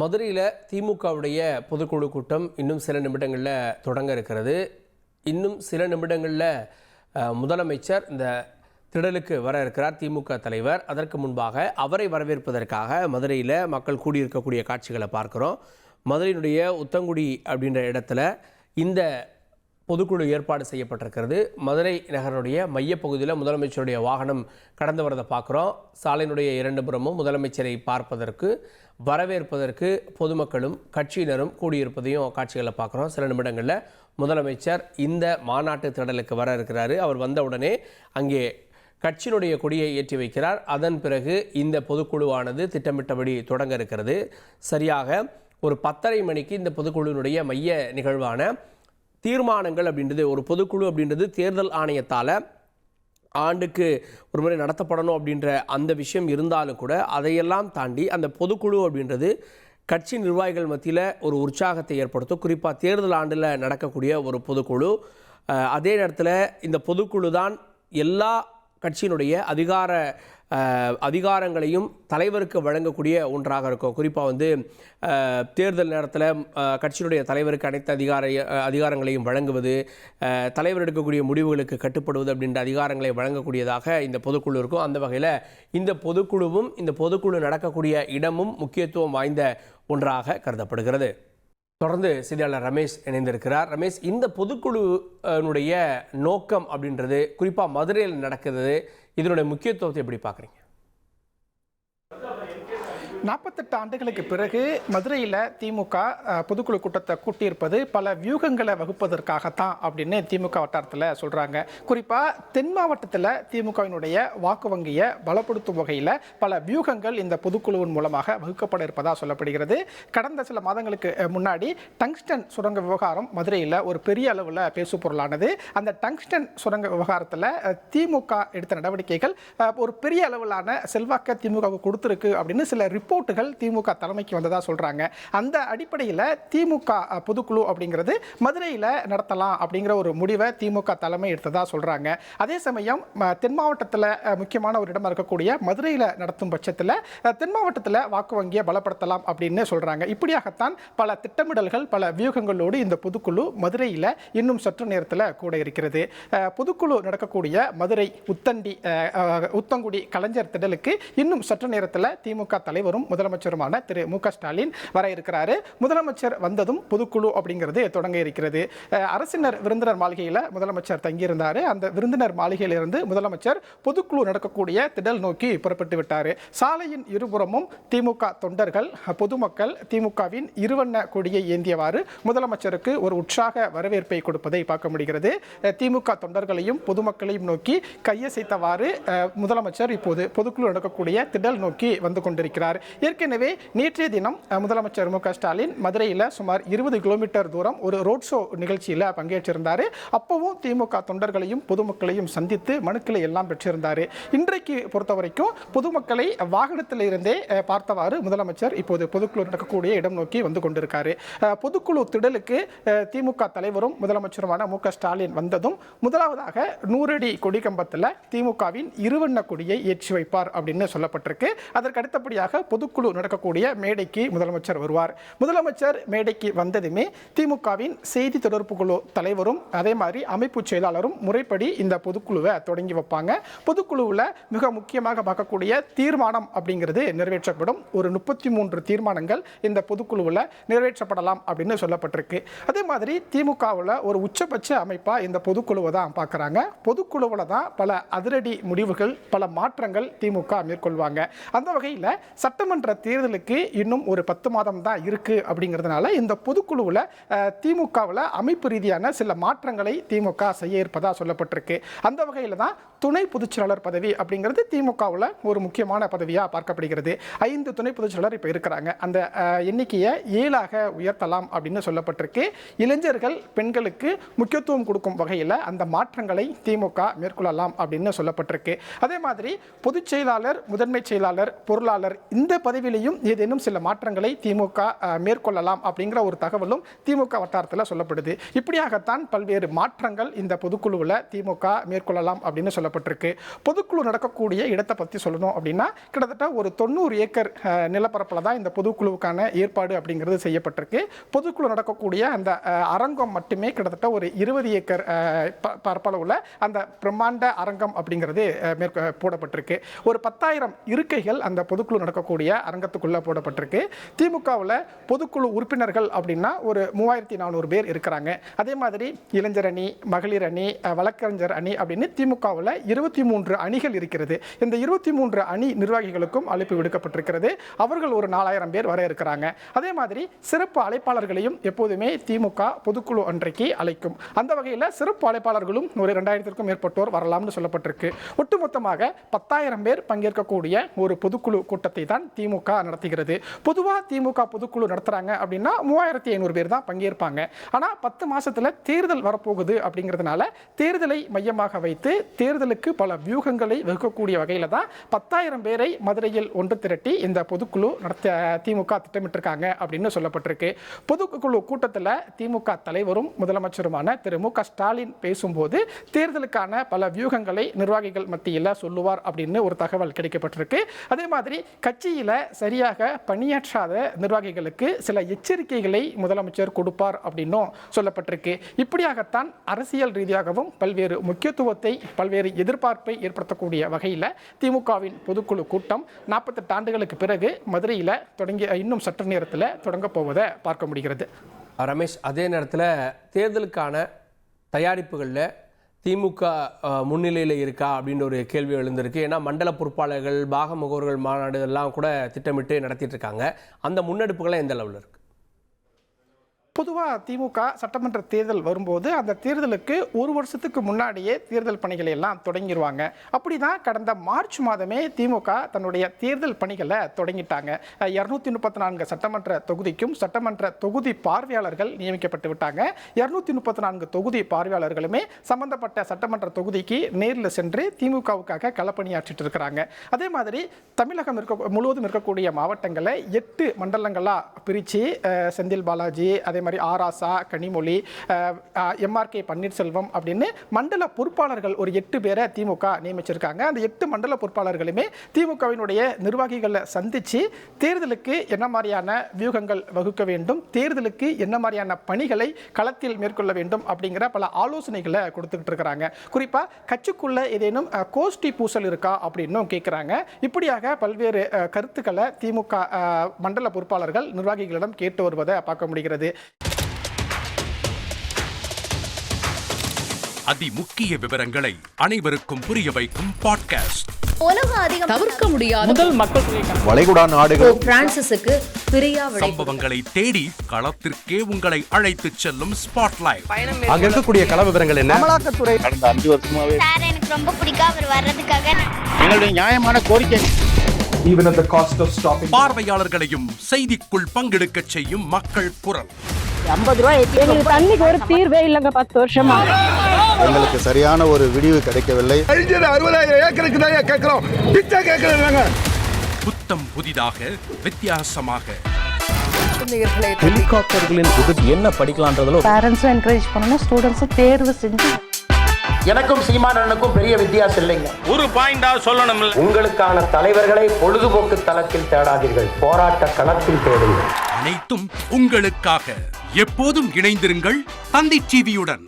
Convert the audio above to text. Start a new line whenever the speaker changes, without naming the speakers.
மதுரையில் திமுகவுடைய பொதுக்குழு கூட்டம் இன்னும் சில நிமிடங்களில் தொடங்க இருக்கிறது. இன்னும் சில நிமிடங்களில் முதலமைச்சர் இந்த திடலுக்கு வர இருக்கிறார் திமுக தலைவர். அதற்கு முன்பாக அவரை வரவேற்பதற்காக மதுரையில் மக்கள் கூடியிருக்கக்கூடிய காட்சிகளை பார்க்குறோம். மதுரையினுடைய உத்தங்குடி அப்படின்ற இடத்துல இந்த பொதுக்குழு ஏற்பாடு செய்யப்பட்டிருக்கிறது. மதுரை நகருடைய மையப்பகுதியில் முதலமைச்சருடைய வாகனம் கடந்து வரதை பார்க்குறோம். சாலையினுடைய இரண்டு புறமும் முதலமைச்சரை பார்ப்பதற்கு வரவேற்பதற்கு பொதுமக்களும் கட்சியினரும் கூடியிருப்பதையும் காட்சிகளை பார்க்குறோம். சில நிமிடங்களில் முதலமைச்சர் இந்த மாநாட்டு திடலுக்கு வர இருக்கிறாரு. அவர் வந்தவுடனே அங்கே கட்சியினுடைய கொடியை ஏற்றி வைக்கிறார். அதன் பிறகு இந்த பொதுக்குழுவானது திட்டமிட்டபடி தொடங்க இருக்கிறது. சரியாக ஒரு 10:30 மணிக்கு இந்த பொதுக்குழுவினுடைய மைய நிகழ்வான தீர்மானங்கள் அப்படின்றது, ஒரு பொதுக்குழு அப்படின்றது தேர்தல் ஆணையத்தால் ஆண்டுக்கு ஒரு முறை நடத்தப்படணும் அப்படின்ற அந்த விஷயம் இருந்தாலும் கூட அதையெல்லாம் தாண்டி அந்த பொதுக்குழு அப்படின்றது கட்சி நிர்வாகிகள் மத்தியில் ஒரு உற்சாகத்தை ஏற்படுத்தும். குறிப்பாக தேர்தல் ஆண்டில் நடக்கக்கூடிய ஒரு பொதுக்குழு. அதே நேரத்தில் இந்த பொதுக்குழு தான் எல்லா கட்சியினுடைய அதிகாரங்களையும் தலைவருக்கு வழங்கக்கூடிய ஒன்றாக இருக்கும். குறிப்பாக தேர்தல் நேரத்தில் கட்சியினுடைய தலைவருக்கு அனைத்து அதிகாரங்களையும் வழங்குவது, தலைவர் எடுக்கக்கூடிய முடிவுகளுக்கு கட்டுப்படுவது அப்படின்ற அதிகாரங்களை வழங்கக்கூடியதாக இந்த பொதுக்குழு இருக்கும். அந்த வகையில் இந்த பொதுக்குழுவும் இந்த பொதுக்குழு நடக்கக்கூடிய இடமும் முக்கியத்துவம் வாய்ந்த ஒன்றாக கருதப்படுகிறது. தொடர்ந்து செய்தியாளர் ரமேஷ் இணைந்திருக்கிறார். ரமேஷ், இந்த பொதுக்குழுனுடைய நோக்கம் அப்படின்றது குறிப்பாக மதுரையில் நடக்கிறது, இதனுடைய முக்கியத்துவத்தை எப்படி பார்க்குறீங்க?
48 ஆண்டுகளுக்கு பிறகு மதுரையில் திமுக பொதுக்குழு கூட்டத்தை கூட்டியிருப்பது பல வியூகங்களை வகுப்பதற்காகத்தான் அப்படின்னு திமுக வட்டாரத்தில் சொல்கிறாங்க. குறிப்பாக தென் மாவட்டத்தில் திமுகவினுடைய வாக்கு வங்கியை பலப்படுத்தும் வகையில் பல வியூகங்கள் இந்த பொதுக்குழுவின் மூலமாக வகுக்கப்பட இருப்பதாக சொல்லப்படுகிறது. கடந்த சில மாதங்களுக்கு முன்னாடி டங்ஸ்டன் சுரங்க விவகாரம் மதுரையில் ஒரு பெரிய அளவில் பேசு பொருளானது. அந்த டங்ஸ்டன் சுரங்க விவகாரத்தில் திமுக எடுத்த நடவடிக்கைகள் ஒரு பெரிய அளவிலான செல்வாக்க திமுக கொடுத்துருக்கு அப்படின்னு சில ரிப்போர்ட்டுகள் திமுக தலைமைக்கு வந்ததா சொல்றாங்க. அந்த அடிப்படையில் திமுக பொதுக்குழு அப்படிங்கிறது மதுரையில் நடத்தலாம் அப்படிங்கிற ஒரு முடிவை திமுக தலைமை எடுத்ததா சொல்றாங்க. அதே சமயம் தென் மாவட்டத்தில் முக்கியமான ஒரு இடமா இருக்கக்கூடிய மதுரையில் நடத்தும் பட்சத்தில் தென் மாவட்டத்தில் வாக்கு வங்கியை பலப்படுத்தலாம் அப்படின்னு சொல்றாங்க. இப்படியாகத்தான் பல திட்டமிடல்கள் பல வியூகங்களோடு இந்த பொதுக்குழு மதுரையில் இன்னும் சற்று நேரத்தில் கூட இருக்கிறது. பொதுக்குழு நடக்கக்கூடிய மதுரை உத்தங்குடி கலைஞர் திடலுக்கு இன்னும் சற்று நேரத்தில் திமுக தலைவரும் முதலமைச்சருமான திரு மு.க. ஸ்டாலின் வர இருக்கிறாரு. முதலமைச்சர் வந்ததும் பொதுக்குழு அப்படிங்கிறது தொடங்க இருக்கிறது. அரசினர் விருந்தினர் மாளிகையில் முதலமைச்சர் தங்கியிருந்தார். அந்த விருந்தினர் மாளிகையிலிருந்து முதலமைச்சர் பொதுக்குழு நடக்கக்கூடிய திடல் நோக்கி புறப்பட்டு விட்டார். சாலையின் இருபுறமும் திமுக தொண்டர்கள், பொதுமக்கள் திமுகவின் இருவண்ண கொடியை ஏந்தியவாறு முதலமைச்சருக்கு ஒரு உற்சாக வரவேற்பை கொடுப்பதை பார்க்க முடிகிறது. திமுக தொண்டர்களையும் பொதுமக்களையும் நோக்கி கையசைத்தவாறு முதலமைச்சர் இப்போது பொதுக்குழு நடக்கக்கூடிய திடல் நோக்கி வந்து கொண்டிருக்கிறார். ஏற்கனவே நேற்றைய தினம் முதலமைச்சர் மு.க. ஸ்டாலின் மதுரையில் சுமார் 20 கிலோமீட்டர் தூரம் ஒரு ரோட் ஷோ நிகழ்ச்சியில் பங்கேற்றிருந்தார். அப்பவும் திமுக தொண்டர்களையும் பொதுமக்களையும் சந்தித்து மனுக்களை எல்லாம் பெற்றிருந்தார். இன்றைக்கு பொறுத்த வரைக்கும் பொதுமக்களை வாகனத்தில் இருந்தே பார்த்தவாறு முதலமைச்சர் இப்போது பொதுக்குழு நடக்கக்கூடிய இடம் நோக்கி வந்து கொண்டிருக்காரு. பொதுக்குழு திடலுக்கு திமுக தலைவரும் முதலமைச்சருமான மு.க. ஸ்டாலின் வந்ததும் முதலாவதாக 100 அடி கொடி கம்பத்தில் திமுகவின் இருவண்ண கொடியை ஏற்றி வைப்பார் அப்படின்னு சொல்லப்பட்டிருக்கு. அதற்கு அடுத்தபடியாக பொதுக்குழு நடக்கக்கூடிய மேடைக்கு முதலமைச்சர் வருவார். முதலமைச்சர் மேடைக்கு வந்ததுமே திமுகவின் செய்தி தொடர்பு குழு தலைவரும் அதே மாதிரி அமைப்பு செயலாளரும் முறைப்படி இந்த பொதுக்குழுவை தொடங்கி வைப்பாங்க. பொதுக்குழுவில் மிக முக்கியமாக பார்க்கக்கூடிய தீர்மானம் அப்படிங்கிறது நிறைவேற்றப்படும். ஒரு 33 தீர்மானங்கள் இந்த பொதுக்குழுவில் நிறைவேற்றப்படலாம் அப்படின்னு சொல்லப்பட்டிருக்கு. அதே மாதிரி திமுகவில் ஒரு உச்சபட்ச அமைப்பாக இந்த பொதுக்குழுவை தான் பார்க்குறாங்க. பொதுக்குழுவில் தான் பல அதிரடி முடிவுகள், பல மாற்றங்கள் திமுக மேற்கொள்வாங்க. அந்த வகையில் சட்டமன்ற தேர்தலுக்கு இன்னும் ஒரு 10 மாதம் தான் இருக்கு அப்படிங்கிறதுனால இந்த பொதுக்குழுவில் திமுகவில் அமைப்பு ரீதியான சில மாற்றங்களை திமுக செய்ய இருப்பதா சொல்லப்பட்டிருக்கு. அந்த வகையில் தான் துணை பொதுச்செயலாளர் பதவி அப்படிங்கிறது திமுகவில் ஒரு முக்கியமான பதவியாக பார்க்கப்படுகிறது. 5 துணை பொதுச்செயலாளர் இப்போ இருக்கிறாங்க. அந்த எண்ணிக்கையை 7ஆக உயர்த்தலாம் அப்படின்னு சொல்லப்பட்டிருக்கு. இளைஞர்கள், பெண்களுக்கு முக்கியத்துவம் கொடுக்கும் வகையில் அந்த மாற்றங்களை திமுக மேற்கொள்ளலாம் அப்படின்னு சொல்லப்பட்டிருக்கு. அதே மாதிரி பொதுச் செயலாளர், முதன்மை செயலாளர், பொருளாளர் இந்த இந்த பதவியிலையும் ஏதேனும் சில மாற்றங்களை திமுக மேற்கொள்ளலாம் அப்படிங்கிற ஒரு தகவலும் திமுக வட்டாரத்தில் சொல்லப்படுது. இப்படியாகத்தான் பல்வேறு மாற்றங்கள் இந்த பொதுக்குழுவில் திமுக மேற்கொள்ளலாம் அப்படின்னு சொல்லப்பட்டிருக்கு. பொதுக்குழு நடக்கக்கூடிய இடத்தை பற்றி சொல்லணும் அப்படின்னா கிட்டத்தட்ட ஒரு 90 ஏக்கர் நிலப்பரப்பில் தான் இந்த பொதுக்குழுவுக்கான ஏற்பாடு அப்படிங்கிறது செய்யப்பட்டிருக்கு. பொதுக்குழு நடக்கக்கூடிய அந்த அரங்கம் மட்டுமே கிட்டத்தட்ட ஒரு 20 ஏக்கர் பரப்பளவில் அந்த பிரம்மாண்ட அரங்கம் அப்படிங்கிறது போடப்பட்டிருக்கு. ஒரு 10,000 இருக்கைகள் அந்த பொதுக்குழு நடக்கக்கூடிய அரங்கத்துக்குள்ள போடப்பட்டிருக்கு. திமுகவில் பொதுக்குழு உறுப்பினர்கள் அப்படின்னா ஒரு 3400 பேர் இருக்கிறாங்க. அதே மாதிரி இளைஞர் அணி, மகளிர் அணி, வழக்கறிஞர் அணி அப்படின்னு திமுகவில் 23 அணிகள் இருக்கிறது. இந்த 23 அணி நிர்வாகிகளுக்கும் அழைப்பு விடுக்கப்பட்டிருக்கிறது. அவர்கள் ஒரு 4000 பேர் வர இருக்கிறாங்க. அதே மாதிரி சிறப்பு அழைப்பாளர்களையும் எப்போதுமே திமுக பொதுக்குழு அன்றைக்கு அழைக்கும். அந்த வகையில் சிறப்பு அழைப்பாளர்களும் ஒரு 2000க்கும் மேற்பட்டோர் வரலாம்னு சொல்லப்பட்டிருக்கு. ஒட்டுமொத்தமாக 10,000 பேர் பங்கேற்கக்கூடிய ஒரு பொதுக்குழு கூட்டத்தை தான் திமுக நடத்துகிறது. பொதுவாக திமுக பொதுக்குழு நடத்துறாங்க அப்படின்னா 3500 பேர் தான் பங்கேற்பாங்க. ஆனால் 10 மாசத்துல தேர்தல் வரப்போகுது அப்படிங்கிறதுனால தேர்தலை மையமாக வைத்து தேர்தலுக்கு பல வியூகங்களை வகுக்கக்கூடிய வகையில் தான் 10,000 பேரை மதுரையில் ஒன்று திரட்டி இந்த பொதுக்குழு நடத்த திமுக திட்டமிட்டிருக்காங்க அப்படின்னு சொல்லப்பட்டிருக்கு. பொதுக்குழு கூட்டத்தில் திமுக தலைவரும் முதலமைச்சருமான திரு மு க ஸ்டாலின் பேசும்போது தேர்தலுக்கான பல வியூகங்களை நிர்வாகிகள் மத்தியில் சொல்லுவார் அப்படின்னு ஒரு தகவல் கிடைக்கப்பட்டிருக்கு. அதே மாதிரி கட்சியில் சரியாக பணியாற்றாத நிர்வாகிகளுக்கு சில எச்சரிக்கைகளை முதலமைச்சர் கொடுப்பார் அப்படின்னும் சொல்லப்பட்டிருக்கு. இப்படியாகத்தான் அரசியல் ரீதியாகவும் பல்வேறு முக்கியத்துவத்தை, பல்வேறு எதிர்பார்ப்பை ஏற்படுத்தக்கூடிய வகையில் திமுகவின் பொதுக்குழு கூட்டம் 48 ஆண்டுகளுக்கு பிறகு மதுரையில் தொடங்கி இன்னும் சற்று நேரத்தில் தொடங்க போவதை பார்க்க முடிகிறது.
ரமேஷ், அதே நேரத்தில் தேர்தலுக்கான தயாரிப்புகளில் திமுக முன்னிலையில் இருக்கா அப்படின்ற ஒரு கேள்வி எழுந்திருக்கு. ஏன்னா மண்டல பொறுப்பாளர்கள், பாக முகவர்கள் மாநாடு எல்லாம் கூட திட்டமிட்டு நடத்திட்டு இருக்காங்க. அந்த முன்னெடுப்புகளை எந்த லெவலில் இருக்கு?
பொதுவாக திமுக சட்டமன்ற தேர்தல் வரும்போது அந்த தேர்தலுக்கு ஒரு வருஷத்துக்கு முன்னாடியே தேர்தல் பணிகளை எல்லாம் தொடங்கிடுவாங்க. அப்படி தான் கடந்த மார்ச் மாதமே திமுக தன்னுடைய தேர்தல் பணிகளை தொடங்கிட்டாங்க. 234 சட்டமன்ற தொகுதிக்கும் சட்டமன்ற தொகுதி பார்வையாளர்கள் நியமிக்கப்பட்டு விட்டாங்க. 234 தொகுதி பார்வையாளர்களுமே சம்பந்தப்பட்ட சட்டமன்ற தொகுதிக்கு நேரில் சென்று திமுகவுக்காக களப்பணியாற்றிட்டு இருக்கிறாங்க. அதே மாதிரி தமிழகம் முழுவதும் இருக்கக்கூடிய மாவட்டங்களை 8 மண்டலங்களாக பிரித்து செந்தில் பாலாஜி, அதே மாதிரி ஆராசா, கனிமொழி, MRK பன்னீர்செல்வம் அப்படின்னு மண்டல பொறுப்பாளர்கள் ஒரு 8 பேரை திமுக நியமிச்சிருக்காங்க. அந்த 8 மண்டல பொறுப்பாளர்களுமே திமுகவினுடைய நிர்வாகிகளை சந்திச்சு தேர்தலுக்கு என்ன மாதிரியான வியூகங்கள் வகுக்க வேண்டும், தேர்தலுக்கு என்ன மாதிரியான பணிகளை களத்தில் மேற்கொள்ள வேண்டும் அப்படிங்கிற பல ஆலோசனைகளை கொடுத்துக்கிட்டு இருக்கிறாங்க. குறிப்பாக கட்சிக்குள்ள ஏதேனும் கோஷ்டி பூசல் இருக்கா அப்படின்னு கேட்குறாங்க. இப்படியாக பல்வேறு கருத்துக்களை திமுக மண்டல பொறுப்பாளர்கள் நிர்வாகிகளிடம் கேட்டு வருவதை பார்க்க முடிகிறது.
அதிமுக்கிய விவரங்களை அனைவருக்கும் புரிய வைக்கும் பாட்காஸ்ட்.
தவிர்க்க முடியாத
முதல் மக்கள்
வளைகுடா நாடுகள்
பிரான்சிஸுக்கு பிரியா
சம்பவங்களை தேடி களத்திற்கே உங்களை அழைத்து செல்லும் ஸ்பாட்லைட்.
அங்க இருக்கக்கூடிய கள விவரங்கள் என்ன?
அமலாக்கத்துறை
கடந்த 5 வருஷமாவே
சார் எனக்கு ரொம்ப பிடிக்கும் அவர் வர்றதுக்காக.
எங்களுடைய நியாயமான கோரிக்கை.
Even at the cost of stopping.
பார்வையாளர்களையும் செய்திக்குள் பங்கெடுக்க செய்யும் மக்கள் குரல்.
50 ரூபாய் எங்களுக்கு தண்ணிக்கு ஒரு தீர்வே இல்லைங்க. 10 வருஷமா
எங்களுக்கு சரியான ஒரு விடிவு கிடைக்கவில்லை.
60,000 ஏக்கருக்கு தான் கேட்கிறோம், பிச்சை கேட்கறாங்க.
புத்தம் புதிதாக, வித்தியாசமாக
ஹெலிகாப்டர்களின் உதவி என்ன படிக்கலான்றதுல
பேரண்ட்ஸும் என்கரேஜ் பண்ணணும், ஸ்டூடெண்ட்ஸும் தேர்வு செஞ்சு.
எனக்கும் சீமானனுக்கும் பெரிய வித்தியாசம் இல்லைங்க.
ஒரு பாயிண்டா சொல்லணும்.
உங்களுக்கான தலைவர்களை பொழுதுபோக்கு தளத்தில் தேடாதீர்கள், போராட்ட களத்தில் தேடுங்கள்.
அனைத்தும் உங்களுக்காக. எப்போதும் இணைந்திருங்கள் தந்தி டிவியுடன்.